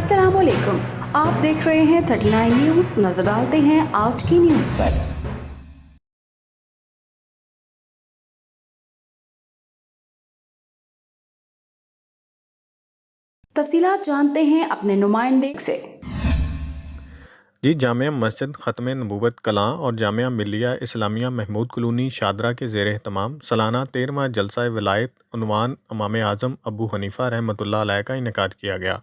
अस्सलाम वालेकुम, आप देख रहे हैं 39 न्यूज़। नजर डालते हैं आज की न्यूज़ पर। तफसीलात जानते हैं अपने नुमाइंदे से। जी, जामिया मस्जिद ख़त्म नबूवत कलां और जामिया मिल्लिया इस्लामिया महमूद कॉलोनी शादरा के ज़ेर एहतमाम सालाना 13वां जलसा विलायत उन्वान इमाम आज़म अबू हनीफ़ा रहमतुल्लाह अलैह का इनेकाद किया गया।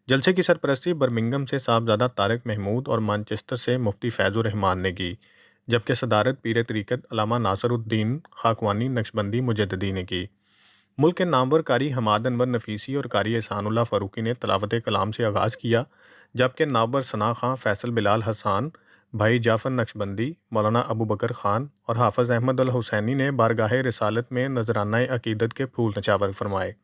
जलसे की सरपरस्ती बर्मिंघम से साहबजादा तारिक महमूद और मानचेस्टर से मुफ्ती फैज़ुर रहमान ने की, जबकि सदारत पीर तरीक़त अल्लामा नासरुद्दीन खाकवानी नक्शबंदी मुजद्दिदी ने की। मुल्क के नामवर कारी हमाद अनवर नफीसी और कारी एहसानुल्लाह फ़ारूकी ने तलावत कलाम से आगाज़ किया, जबकि नामवर सना खां, फैसल बिलाल हसान, भाई जाफ़र नक्शबंदी, मौलाना अबू बकर ख़ान और हाफ़िज़ अहमद अल हुसैनी ने बारगाह रिसालत में नजराना अक़ीदत के फूल नचावर फरमाए।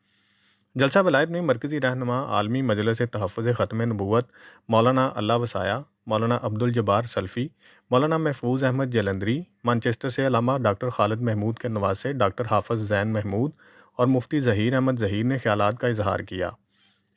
जलसा वलायत में मरकज़ी रहनुमा आलमी मजलिस तहफ़्फ़ुज़ ख़त्म नबूवत मौलाना अल्लाह वसाया, मौलाना अब्दुल जब्बार सल्फ़ी, मौलाना महफूज अहमद जलंधरी, मानचेस्टर से अल्लामा डॉक्टर खालिद महमूद के नवासे डॉक्टर हाफ़िज़ ज़ैन महमूद और मुफ्ती ज़हीर अहमद ज़हीर ने ख़यालात का इजहार किया।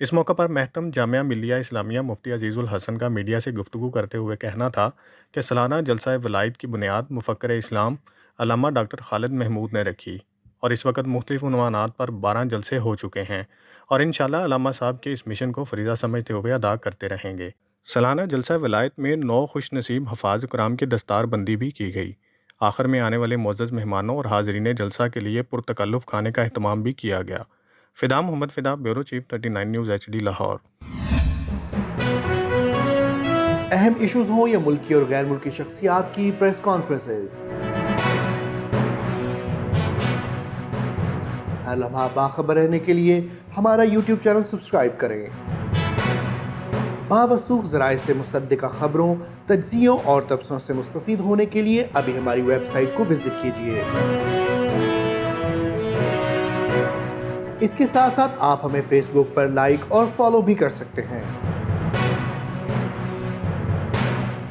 इस मौका पर महतम जामिया मिल्लिया इस्लामिया मुफ्ती अजीज़ुल हसन का मीडिया से गुफ्तगू करते हुए कहना था कि सालाना जलसा वलायत की बुनियाद मुफ़क्किर इस्लाम अल्लामा डॉक्टर खालिद महमूद ने रखी और इस वक्त मुख्तलिफ़ उन्वानात पर 12 जलसे हो चुके हैं और इंशाअल्लाह अल्लामा साहब के इस मिशन को फरीज़ा समझते हुए अदा करते रहेंगे। सालाना जलसा वलायत में 9 खुश नसीब हफ़ाज़ कुरान की दस्तार बंदी भी की गई। आखिर में आने वाले मुअज़्ज़ज़ मेहमानों और हाज़रीन जलसा के लिए पुरतकल्लुफ़ खाने का अहतमाम भी किया गया। Fida Mohammad Fida, bureau chief 39 news HD Lahore. अहम इश्यूज हों या मुल्की और गैर मुल्की शख्सियात की प्रेस कॉन्फ्रेंसेस, हर लम्हा बाखबर रहने के लिए हमारा यूट्यूब चैनल सब्सक्राइब करें। बावसूख ज़राए से मुसद्दिक़ा खबरों, तज्ज़ियों और तबसरों से मुस्तफ़ीद होने के लिए अभी हमारी वेबसाइट को विजिट कीजिए। इसके साथ साथ आप हमें फेसबुक पर लाइक और फॉलो भी कर सकते हैं।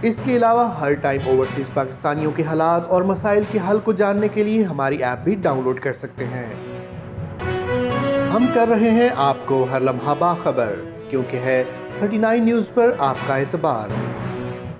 इसके अलावा हर टाइम ओवरसीज़ पाकिस्तानियों के हालात और मसाइल के हल को जानने के लिए हमारी ऐप भी डाउनलोड कर सकते हैं। हम कर रहे हैं आपको हर लम्हा बाखबर, क्योंकि है 39 न्यूज़ पर आपका एतबार।